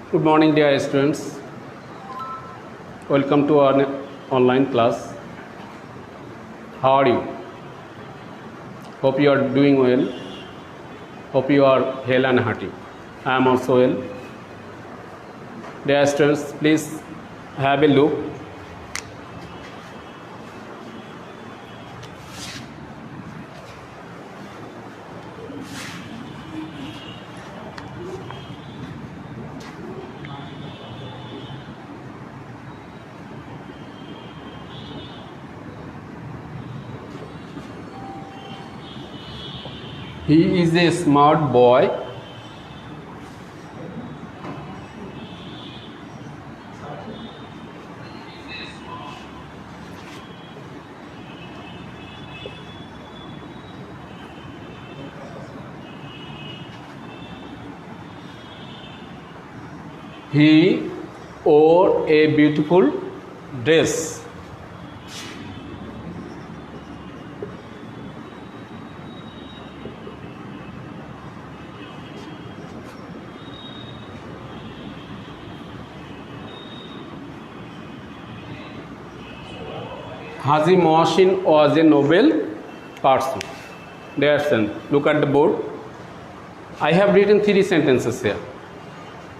Good morning, dear students. Welcome to our online class. How are you? Hope you are doing well. Hope you are hale and hearty. I am also well. Dear students, please have a look. He is a smart boy. He wore a beautiful dress. Haji Mohsin was a noble person. Dear son, look at the board. I have written 3 sentences here.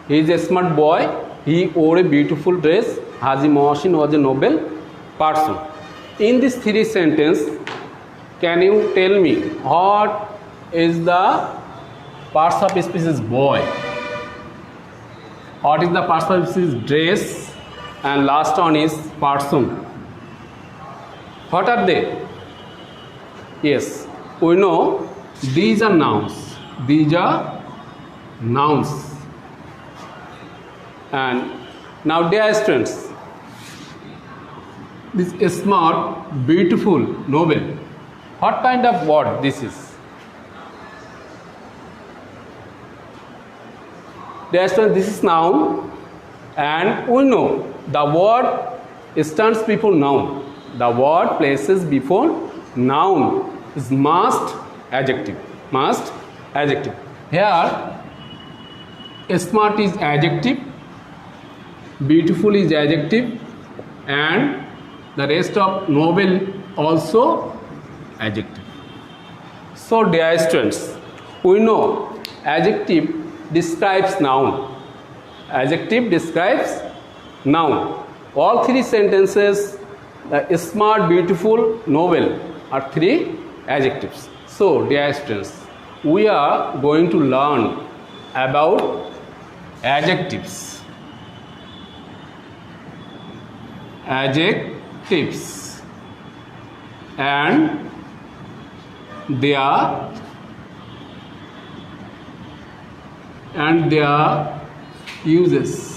He is a smart boy. He wore a beautiful dress. Haji Mohsin was a noble person. In these 3 sentences, can you tell me what is the parts of speech is boy? What is the parts of speech is dress? And last one is person. What are they? Yes, we know these are nouns. These are nouns. And now, dear students, this is smart, beautiful, noble. What kind of word this is? Dear students, this is noun, and we know the word stands before noun. The word places before noun is must adjective. Must adjective. Here, smart is adjective, beautiful is adjective, and the rest of noble also adjective. So, dear students, we know adjective describes noun. Adjective describes noun. All 3 sentences, smart, beautiful, noble are 3 adjectives. So, dear students, we are going to learn about adjectives. Adjectives and their uses.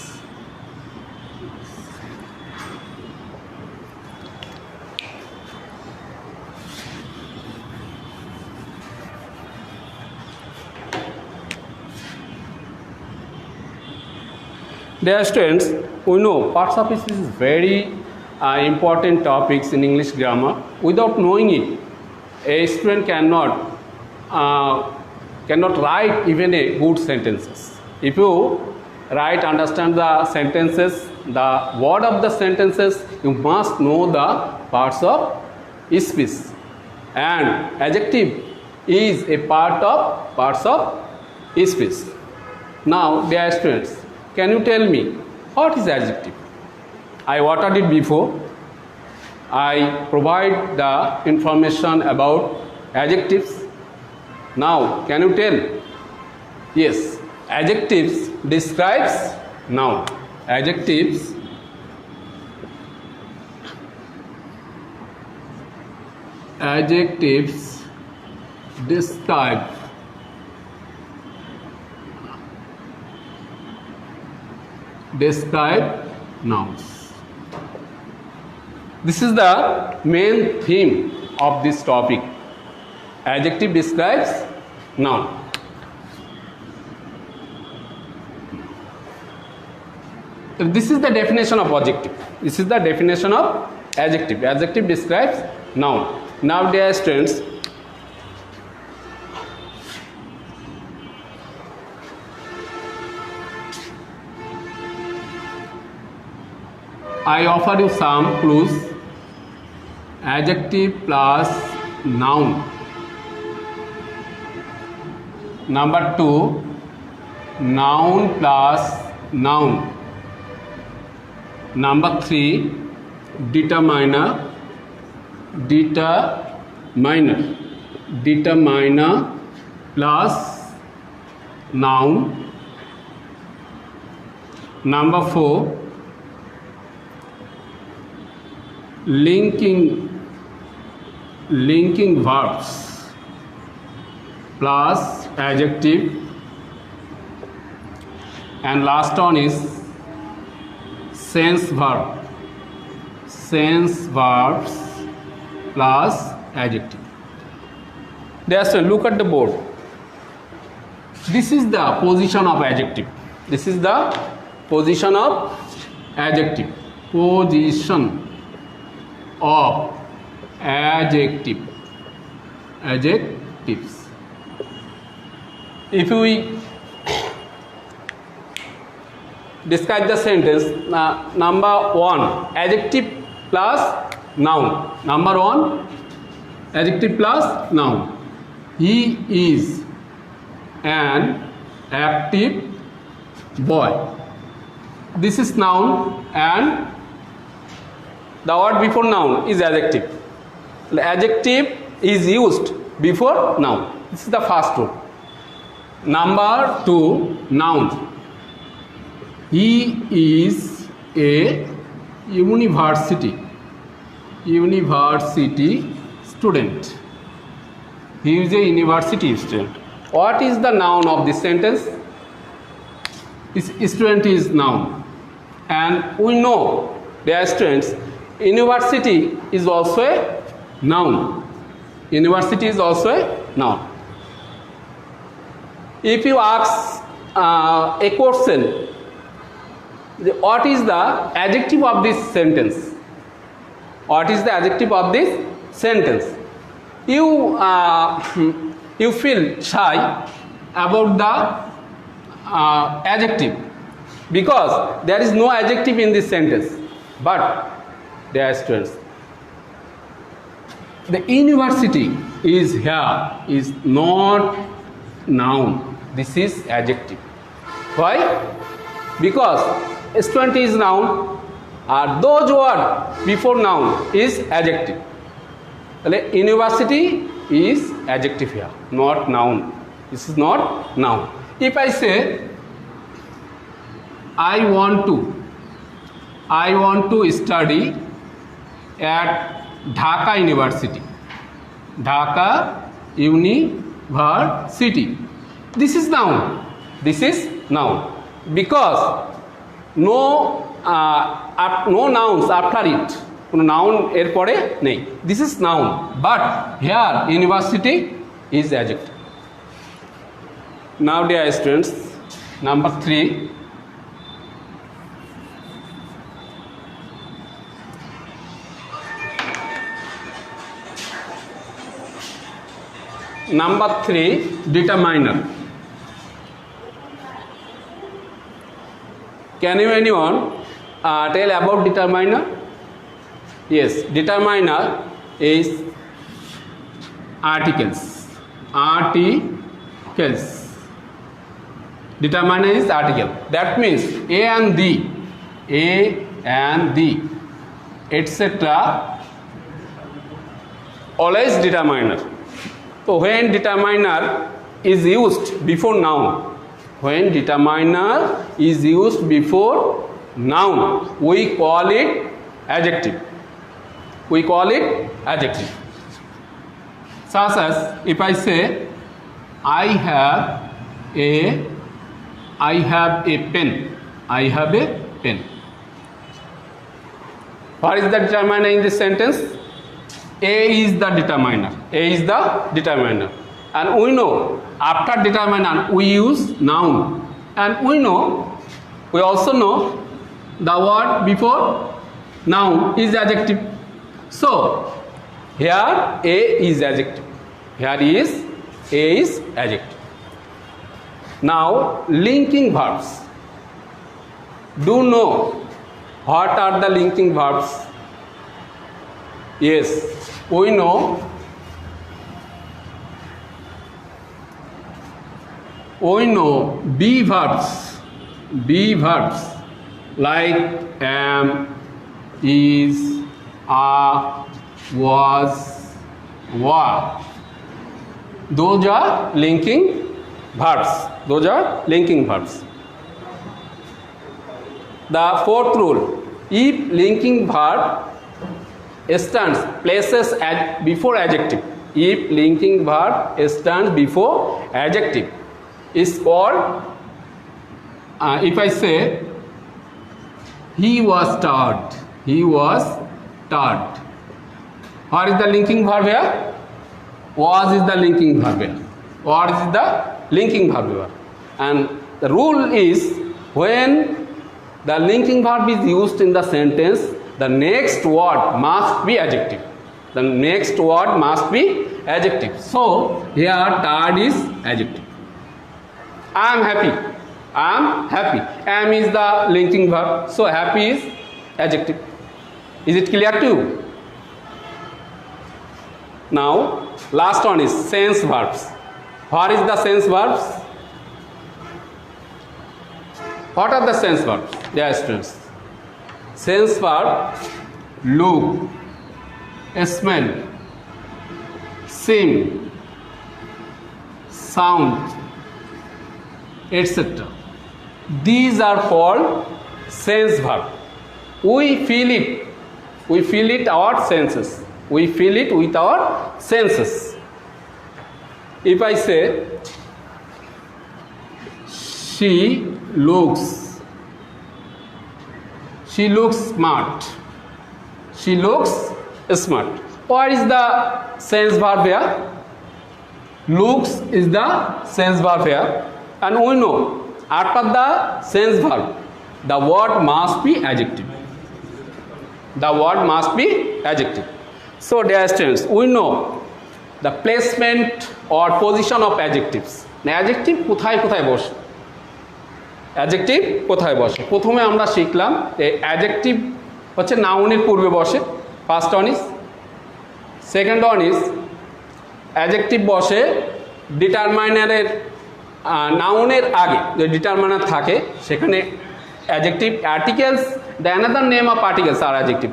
Dear students, we know parts of speech is very important topics in English grammar. Without knowing it, a student cannot write even a good sentences. If you understand the sentences, the word of the sentences, you must know the parts of speech. And adjective is a part of parts of speech. Now, dear students, can you tell me what is adjective? I watered it before. I provide the information about adjectives. Now, can you tell? Yes, adjectives describes noun. Adjectives describe nouns. This is the main theme of this topic. Adjective describes noun. This is the definition of adjective. This is the definition of adjective. Adjective describes noun. Now, dear students, I offer you some clues. Adjective plus noun. Number 2, noun plus noun. Number 3, determiner. Determiner plus noun. Number 4, linking verbs plus adjective, and last one is sense verbs plus adjective. Just look at the board. This is the position of adjective. This is the position of adjective. Position of adjectives. If we describe the sentence, number 1, adjective plus noun. Number 1, adjective plus noun. He is an active boy. This is noun and the word before noun is adjective. The adjective is used before noun. This is the first rule. Number 2, noun. He is a university student. He is a university student. What is the noun of this sentence? Student is noun. And we know, dear students, university is also a noun. University is also a noun. If you ask a question, what is the adjective of this sentence? What is the adjective of this sentence? You feel shy about the adjective because there is no adjective in this sentence. But, dear students, the university is here is not noun. This is adjective. Why? Because student is noun, those words before noun is adjective. University is adjective here, not noun. This is not noun. If I say I want to study at Dhaka University. Dhaka University. This is noun. This is noun. Because no nouns after it. কোনো noun এর পরে নেই. This is noun. But here university is adjective. Now, dear students, number 3. Number 3, determiner. Can you anyone tell about determiner? Yes, determiner is articles. Determiner is article. That means A and the, etc. always determiner. So when determiner is used before noun, we call it adjective. Such as if I say I have a pen. What is the determiner in this sentence? A is the determiner. And we know after determiner we use noun. And we also know the word before noun is adjective. So here A is adjective. Now linking verbs. Do know What are the linking verbs? Yes, we know. We know be verbs like am, is, are, was, were. Those are linking verbs. The fourth rule: if linking verb stands places before adjective, if linking verb stands before adjective, is called. If I say he was tired, what is the linking verb here? Was is the linking verb here. What is the linking verb here? And the rule is, when the linking verb is used in the sentence, the next word must be adjective. So here tired is adjective. I am happy. Am is the linking verb, so happy is adjective. Is it clear to you? Now last one is sense verbs. What is the sense verbs? What are the sense verbs? Dear students, sense verb: look, smell, sing, sound, etc. These are called sense verb. We feel it with our senses. If I say she looks smart. What is the sense verb here? Looks is the sense verb here, and we know after the sense verb the word must be adjective. So dear students, we know the placement or position of adjectives. Adjective কোথায় বসে? প্রথমে আমরা শিখলাম adjective হচ্ছে নাউনের পূর্বে বসে, first one is. Second one is adjective বসে ডিটারমাইনারের নাউনের আগে। যে ডিটারমাইনার থাকে সেখানে adjective articles, the another name of articles আর adjective.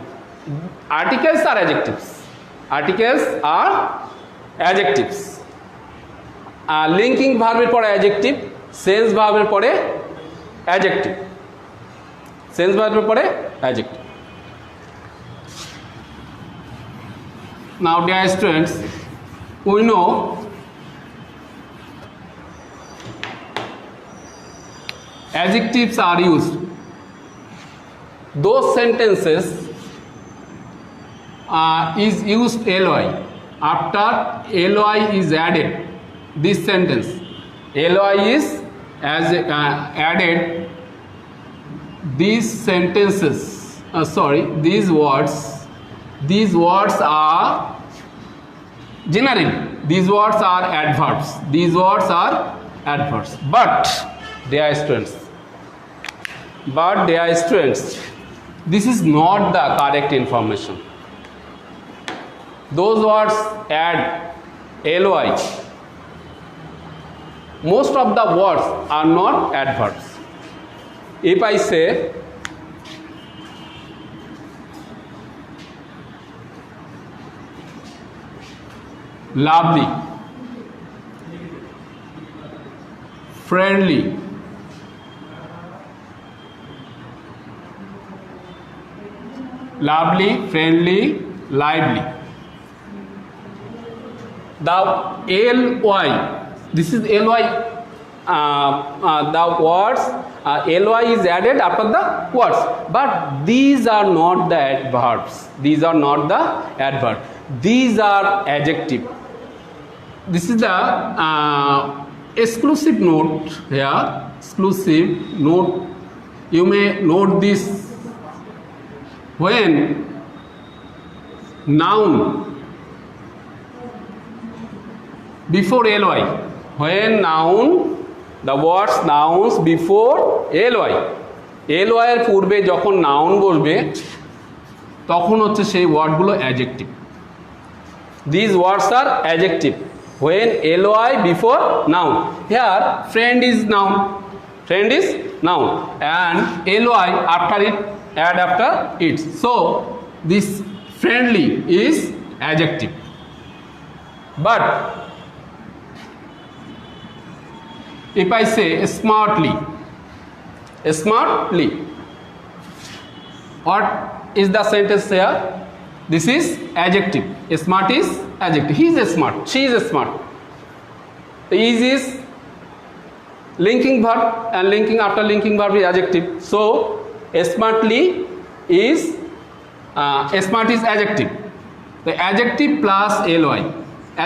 Articles are adjectives. Linking ভার্বের পরে অ্যাডজেক্টিভ, সেন্স ভার্বের পরে adjective. Now dear students, we know adjectives are used. Those sentences is used ly. After ly is added, this sentence ly is added. These sentences, these words are generally, these words are adverbs. But dear students, this is not the correct information. Those words add ly. Most of the words are not adverbs. If I say lovely, friendly, lively, the ly, this is ly, the words ly is added after the words, but these are not the adverbs. These are adjective. This is the exclusive note here. You may note this: when noun before ly, the words nouns before ly, L Y এর পূর্বে যখন noun বসবে তখন হচ্ছে সেই ওয়ার্ডগুলো adjective. This words are adjective when ly before noun. Here friend is noun, friend is noun, and ly after it, add after it. So this friendly is adjective. But if I say smartly, smartly, what is the sentence here? This is adjective. Smart is adjective. He is smart, she is smart. The is linking verb, and linking after linking verb is adjective. So smartly is smart is adjective. The adjective plus ly,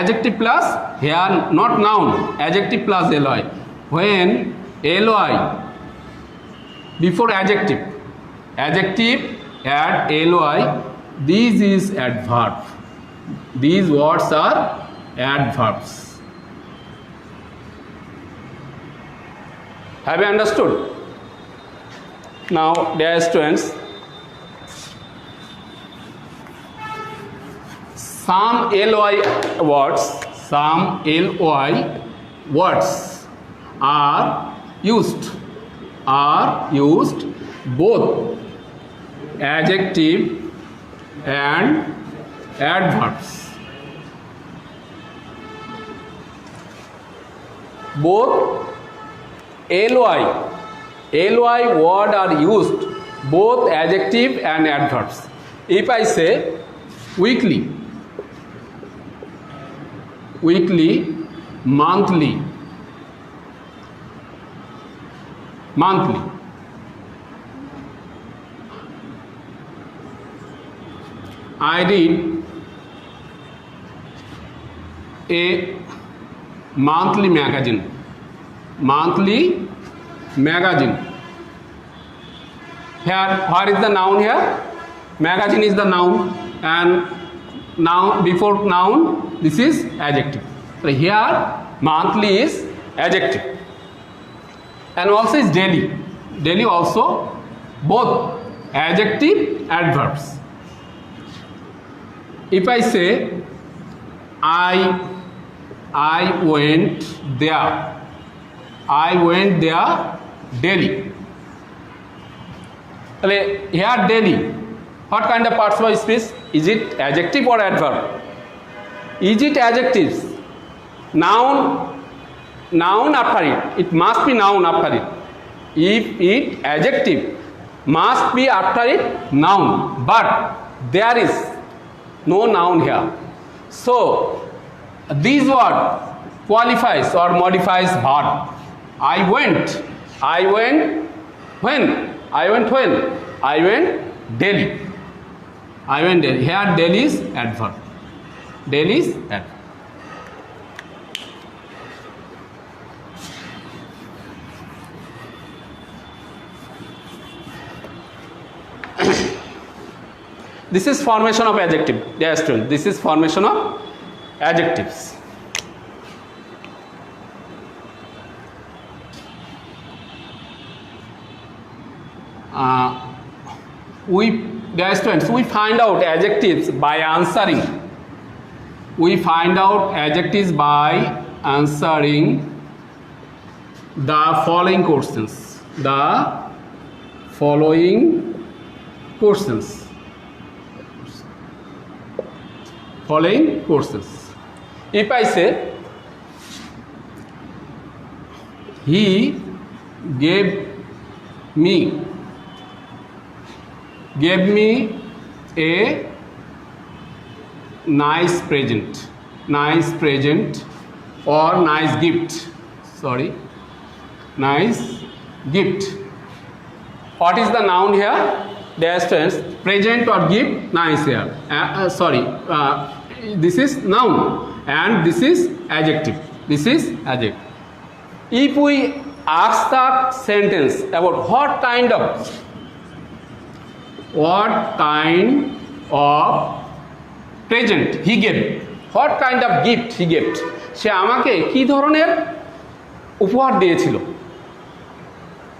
adjective plus, here not noun, adjective plus ly. When ly before adjective, adjective add ly, this is adverb. These words are adverbs. Have you understood? Now, dear students, some ly words are used both adjective and adverbs. Both ly word are used both adjective and adverbs. If I say weekly, monthly, I read a monthly magazine. Here, what is the noun here? Magazine is the noun, and noun before noun, this is adjective. So here monthly is adjective, and also is daily. Daily also both adjective, adverbs. If I say I went there, daily. Here daily, what kind of parts of speech? Is it adjective or adverb? Is it adjectives? Noun after it. It must be noun after it. If it adjective, must be after it noun. But there is no noun here. So this word qualifies or modifies verb. I went when? I went daily. Here daily is adverb. This is formation of adjective. Dear students, this is formation of adjectives. Dear students, we find out adjectives by answering. The following questions. If I say he gave me a nice present or nice gift. What is the noun here? Dear students, present or gift, nice here. This is noun and this is adjective. If we ask the sentence about what kind of present he gave, what kind of gift he gave, সে আমাকে কি ধরনের উপহার দিয়েছিল,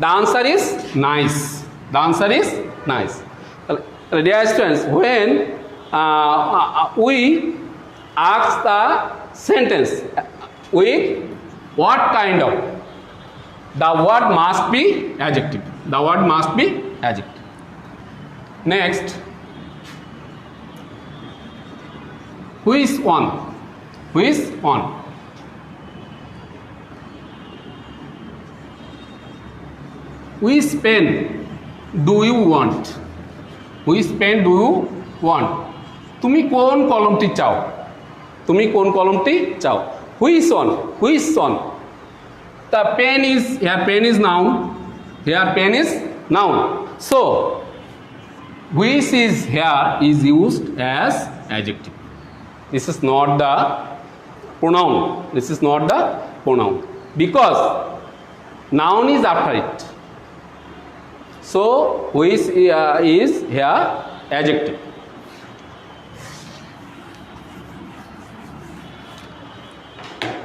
the answer is nice. The answer is nice. Dear students, when we ask the sentence with what kind of, the word must be adjective. The word must be adjective. Next, who is one? Who is one? Which pen do you want? Which pen do you want? তুমি কোন কলমটি চাও? তুমি কোন কলমটি চাও? Which one? Which one? The pen is, here pen is noun. Here pen is noun. So which is here is used as adjective. This is not the pronoun. This is not the pronoun because noun is after it. So which is here adjective.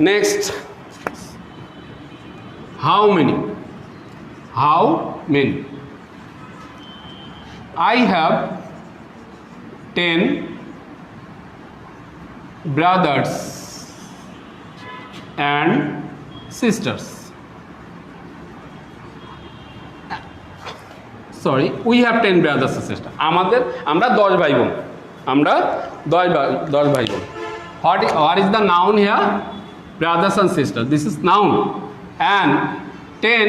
Next, how many? How many? I have 10 brothers and sisters. Sorry, we have 10 brothers and sisters. আমরা 10 ভাই বোন। আমরা 10 ভাই বোন। What is the noun here? Brothers and sisters. This is noun. And 10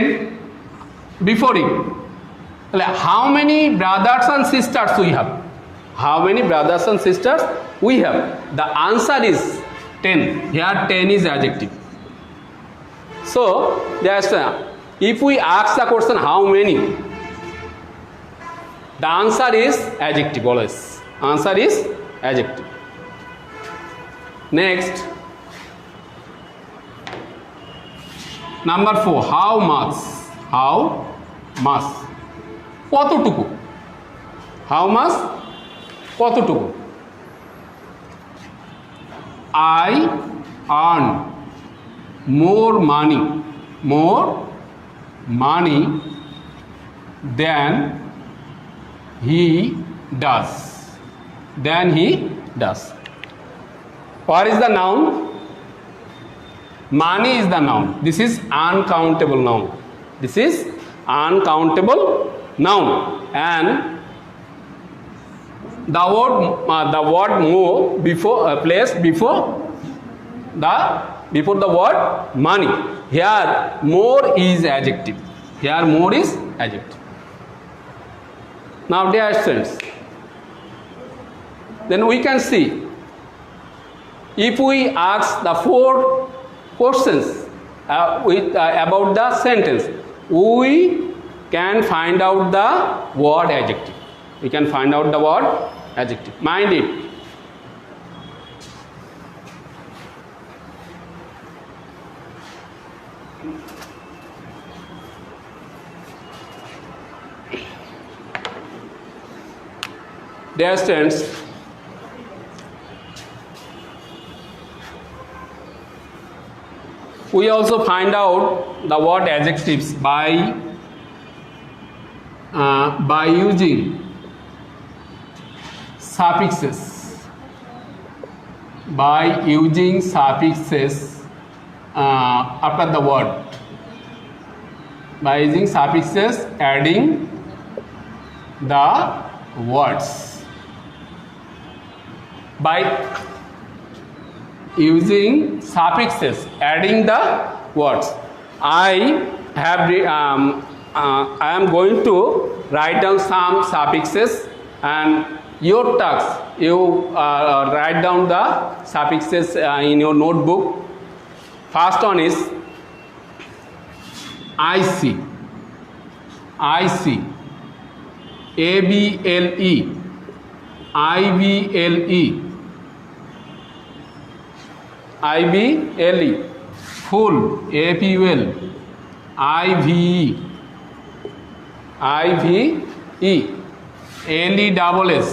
before it. How many brothers and sisters we have? How many brothers and sisters we have? The answer is 10. Here 10 is adjective. So, if we ask the question how many, the answer is adjective always. Answer is adjective. Next, number 4. How much? How much? কতটুকু? How much? কতটুকু? I earn more money than he does. What is the noun? Money is the noun. This is uncountable noun. This is uncountable noun. And the word more before placed before the word money. Here more is adjective. Here more is adjective. Now dear students, then we can see if we ask the 4 questions about the sentence, we can find out the word adjective. We can find out the word adjective. Mind it. Dear students, we also find out the word adjectives by using suffixes. By using suffixes after the word. By using suffixes adding the words. By using suffixes adding the words. I am going to write down some suffixes, and your task, you write down the suffixes in your notebook. First one is I see, ABLE, IBLE, full, APUL, IVE, LESS,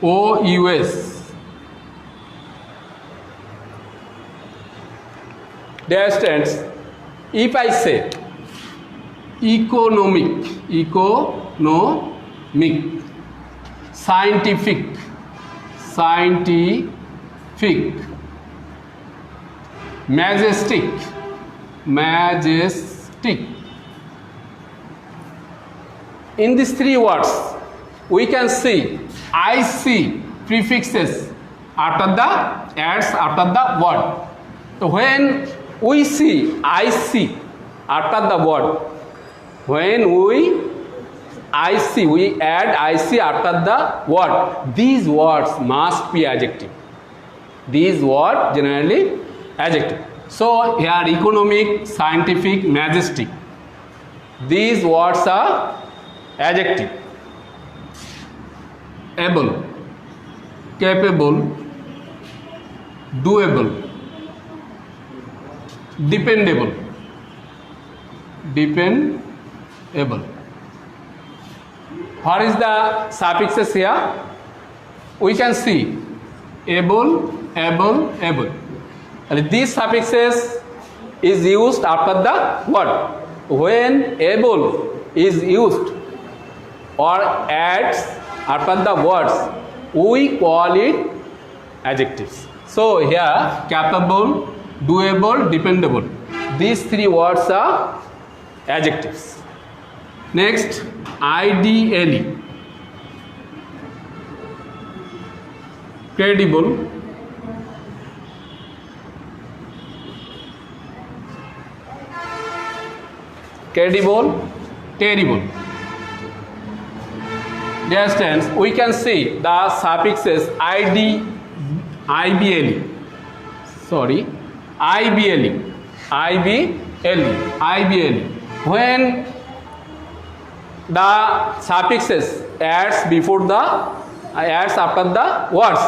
OUS. Dear students, if I say economic, economic, scientific, majestic, in these three words we can see IC prefixes after the word. So when we see IC after the word, we add IC after the word, these words must be adjective. These words generally adjective. So here economic, scientific, majestic, these words are adjective. Able, capable, doable, dependable. What is the suffixes here? We can see able. And these suffixes is used after the word. When able is used or adds after the words, we call it adjectives. So here capable, doable, dependable, these three words are adjectives. Next, ideally, credible, terrible. Dear students, we can see the suffixes IBLE. When the suffixes adds after the words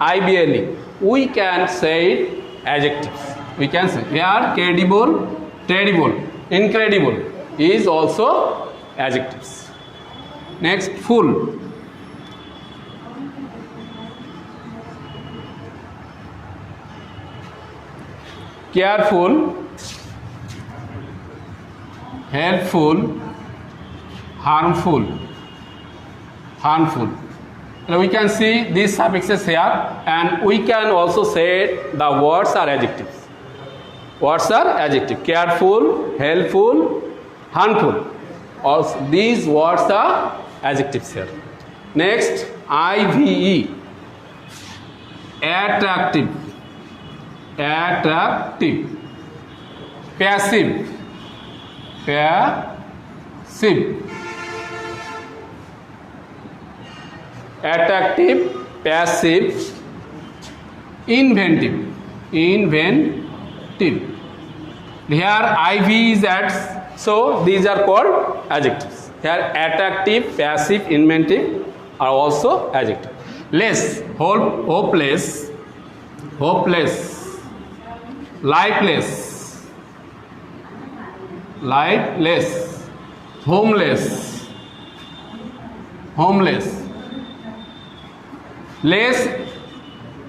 IBLE, we can say adjectives. We can say here credible, terrible, incredible is also adjectives. Next, full. Careful, helpful, harmful. Now we can see these suffixes here, and we can also say the words are adjectives. Careful, helpful, harmful. Also, these words are adjectives here. Next, IVE, attractive, passive, attractive, passive, inventive. Here IV is adds, so these are called adjectives. Here attractive, passive, inventive are also adjectives. Less, hopeless, lifeless, homeless. Less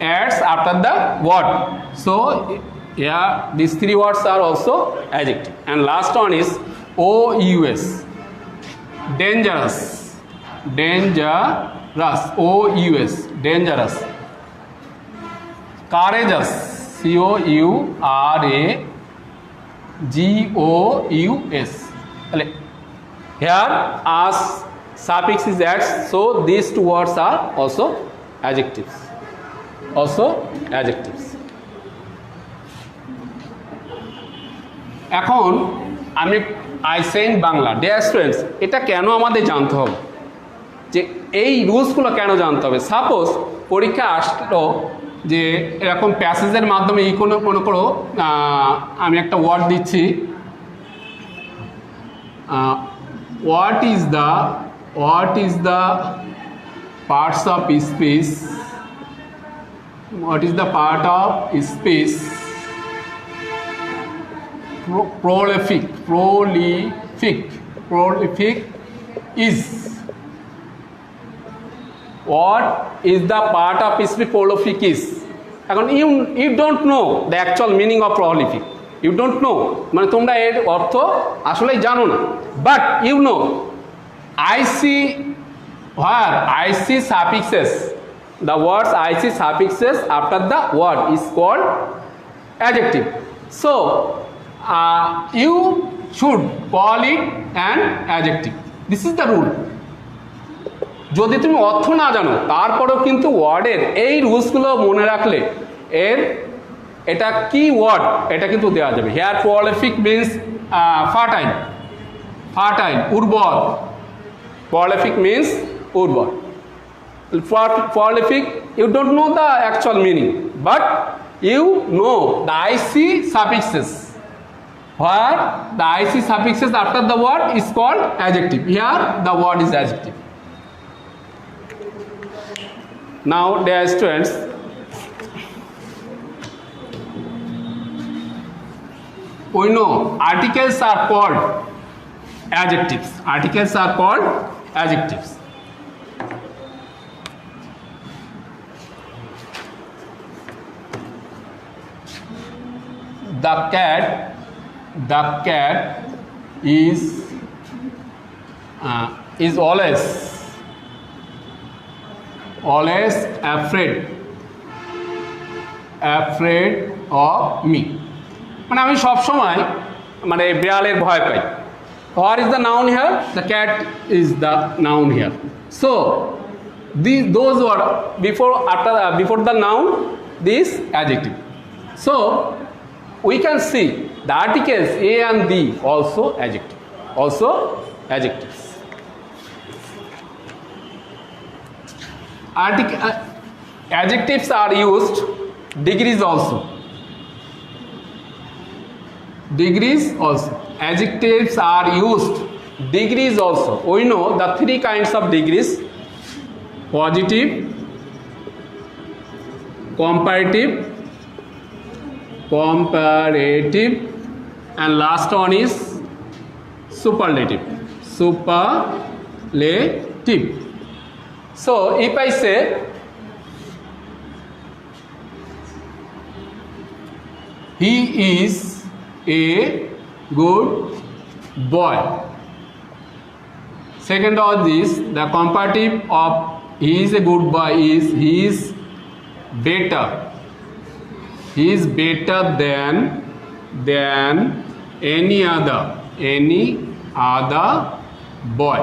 adds after the word, so yeah, these three words are also adjective. And last one is OUS, dangerous, OUS, dangerous. Courageous, COURAGOUS. Here as suffix is adds, so these two words are also adjectives. এখন আমি আইসে in Bangla. Dear students, এটা কেন আমাদের জানতে হবে, যে এই রুলসগুলো কেন জানতে হবে? সাপোজ পরীক্ষা আসলো যে এরকম প্যাসেজের মাধ্যমে কোনো মনে করো আমি একটা ওয়ার্ড দিচ্ছি, what is the parts of speech, prolific is, what is the part of speech prolific is? এখন you don't know the actual meaning of prolific, you don't know, মানে তোমরা এর অর্থ আসলেই জানো না, but you know IC, where IC suffixes, the words IC suffixes after the word is called adjective. So you should call it an adjective. This is the rule. যদি তুমি অর্থ না জানো তারপরেও কিন্তু ওয়ার্ডের এই রুলসগুলো মনে রাখলে এটা কি ওয়ার্ড এটা কিন্তু দেওয়া যাবে। হেয়ার prolific means fertile, উর্বর। prolific means উর্বর। prolific, you don't know the actual meaning, but you know the IC suffixes. Where the IC suffixes after the word is called adjective. Here the word is adjective. Now dear students, we know articles are called adjectives. Articles are called adjectives. The cat is always afraid of me. মানে আমি সব সময় মানে বিড়ালের ভয় পাই। What is the noun here? The cat is the noun here. So those were before the noun, this adjective. So we can see the articles a and the also adjectives. Adjectives are used degrees also. Adjectives are used degrees also. We know the three kinds of degrees: positive, comparative, and last one is superlative. So if I say he is a good boy, second of this, the comparative of he is a good boy is he is better than any other boy.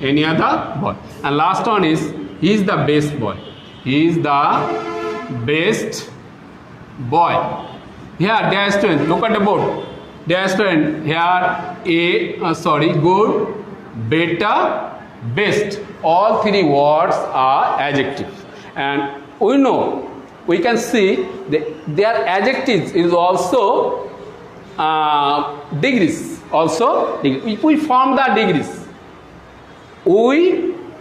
And last one is he is the best boy. Here dear student, look at the board. Dear student, here good, better, best, all three words are adjectives. And we can see their adjectives is also degrees. If we form the degrees, we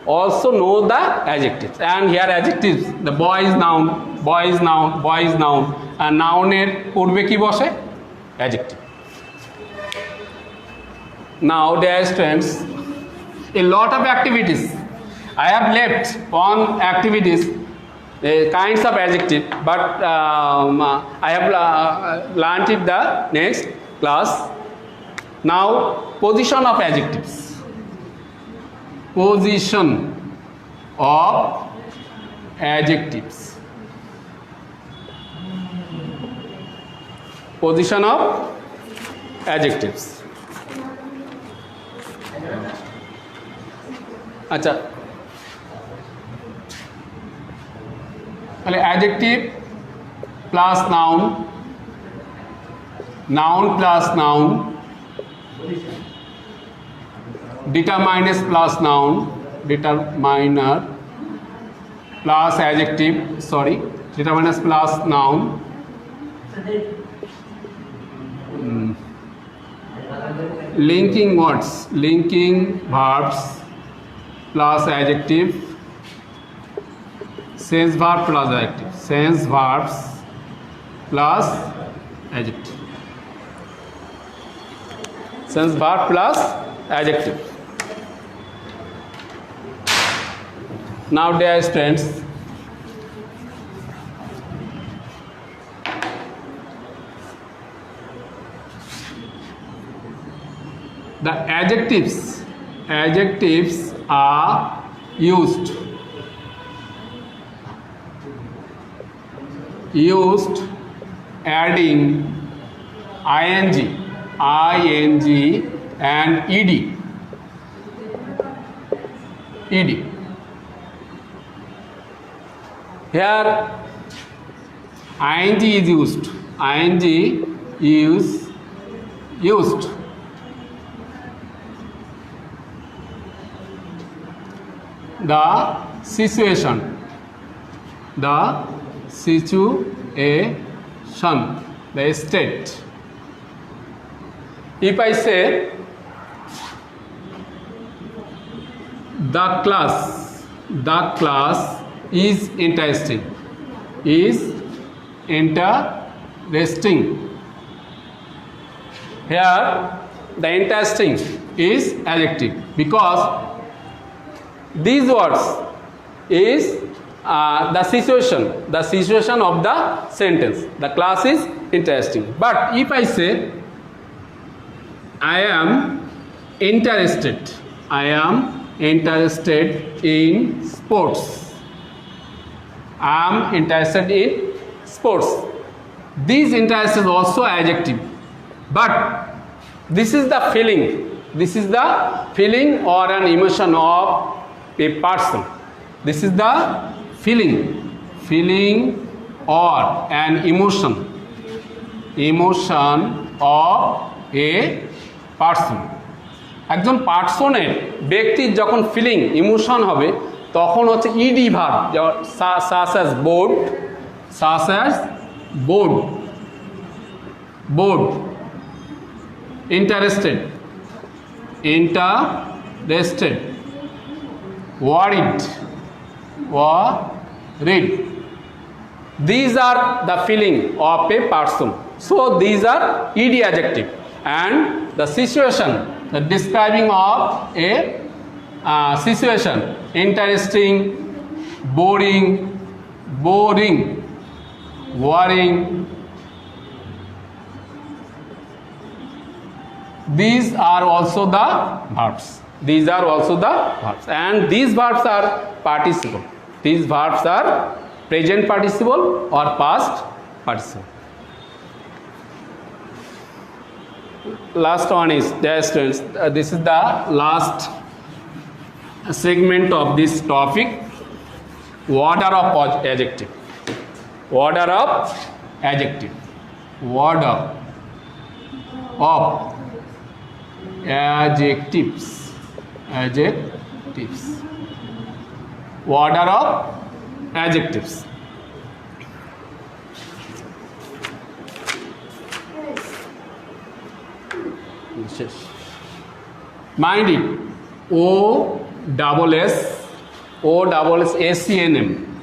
also know the adjectives. And here adjectives, the boy is noun, and noun এর পূর্বে কি বসে? Adjective. Now dear students, a lot of activities I have left on activities, kinds of adjective, but I have learned it the next class. Now position of adjectives. Position of adjectives. Position of adjectives. আচ্ছা, তাহলে adjective plus noun, noun plus noun, determiners plus noun, determiner plus adjective, determiners plus noun, linking words, linking verbs plus adjective, sense verb plus adjective, sense verbs plus adjective, sense verb plus adjective. Now dear students, the adjectives are used adding ing and ed. Here ing is used. Ing is used. The situation, the state. If I say the class is interesting, Here the interesting is adjective, because these words is the situation of the sentence. The class is interesting. But if I say I am interested in sports, I am interested in sports, this interest is also adjective, but this is the feeling or an emotion of a person. This is the feeling or an emotion of a person. একজন পার্সনের ব্যক্তির যখন feeling emotion হবে তখন হচ্ছে ED verb, such as bored, interested, worried. These are the feeling of a person. So these are ed adjective. And the situation, the describing of a situation, interesting, boring, worrying. These are also the verbs. And these verbs are participle. These verbs are present participle or past participle. Last one is, dear students, this is the last segment of this topic, order of adjective. Order of adjectives. Order of adjectives. Mind it.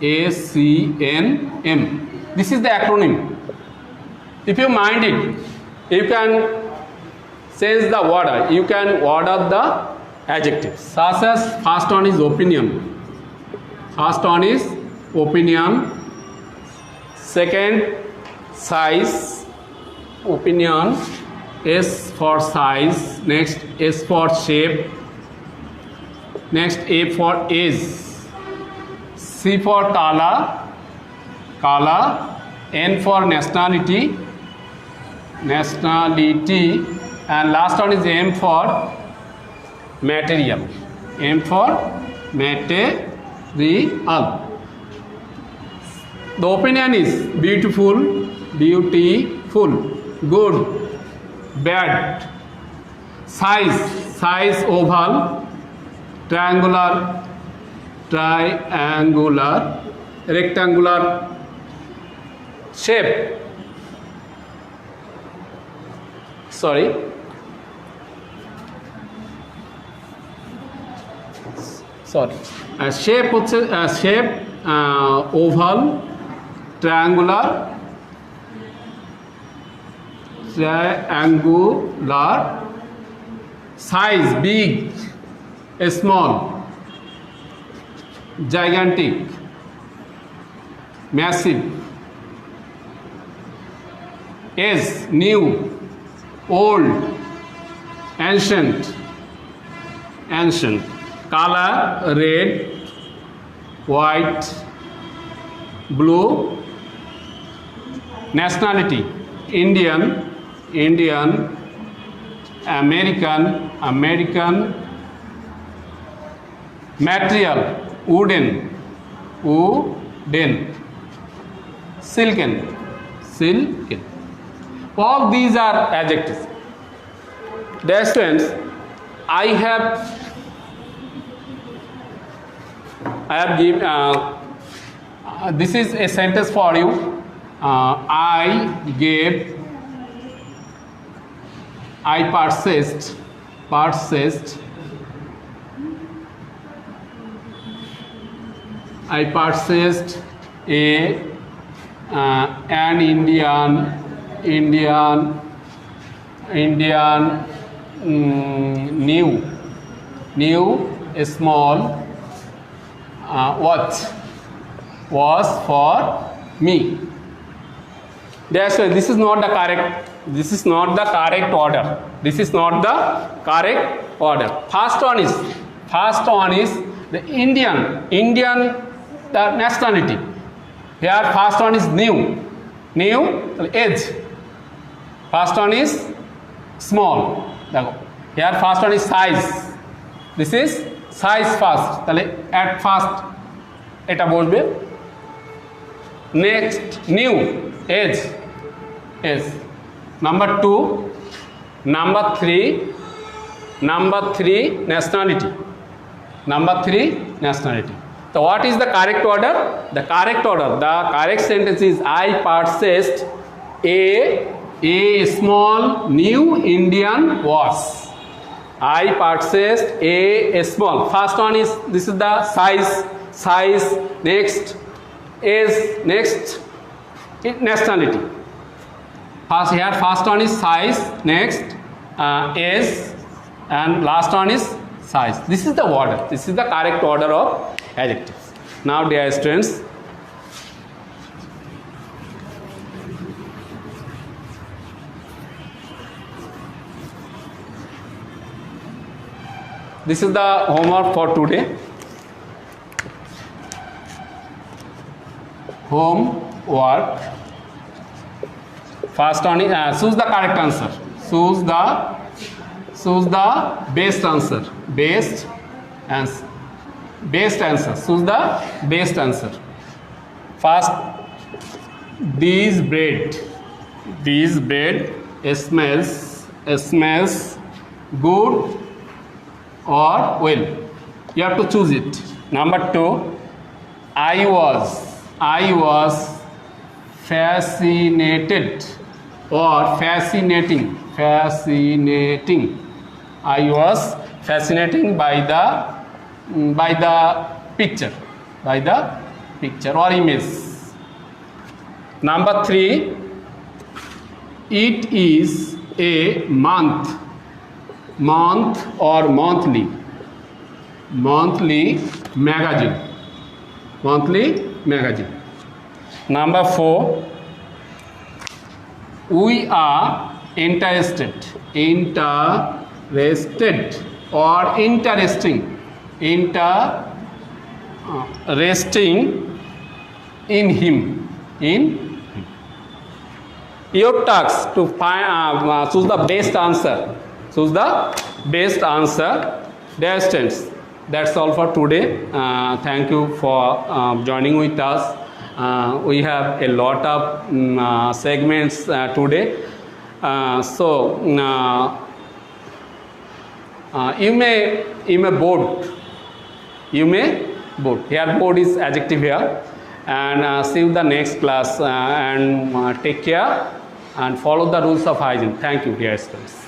ACNM. This is the acronym. If you mind it, you can change the order. You can order the adjectives. Such as first one is opinion. Second, size. Opinion. S for size. Next, S for shape. Next, A for age. C for color. N for nationality. And last one is M for material. The opinion is beautiful, good, bad. Size oval, triangular, rectangular. Shape, shape হচ্ছে oval, triangular, size big, small, gigantic, massive. Age, new, old, ancient. color red, white, blue. Nationality Indian, Indian, American, American. Material wooden, wooden. Silken, silken. All these are adjectives. Dear students, I have given this is a sentence for you. I purchased an Indian new small watch was for me. That's why this is not the correct. This is not the correct order. This is not the correct order. First one is the Indian the nationality. Here first one is new age. First one is small. Here first one is size. This is size first. At first eta bosbe. Next new age. Number 2, number 3 nationality. Number 3 nationality. So what is the correct order? The correct sentence is I purchased a small new Indian watch. I purchased a small. First one is this is the size. Next is next nationality. First one is size, next age, and last one is size. This is the order. This is the correct order of adjectives. Now, dear students, this is the homework for today. Homework. First one is choose the correct answer. Choose the best answer. Best answer. Choose the best answer. First, this bread smells good or well. You have to choose it. Number 2, I was fascinated or fascinating. I was fascinating by the picture or image. Number 3, it is a month or monthly magazine. Number 4, we are interested or interesting in him. Your task to find choose the best answer. Dear students, that's all for today. Thank you for joining with us. We have a lot of segments today. You may board. Here board is adjective here. And see you the next class and take care and follow the rules of hygiene. Thank you, dear students.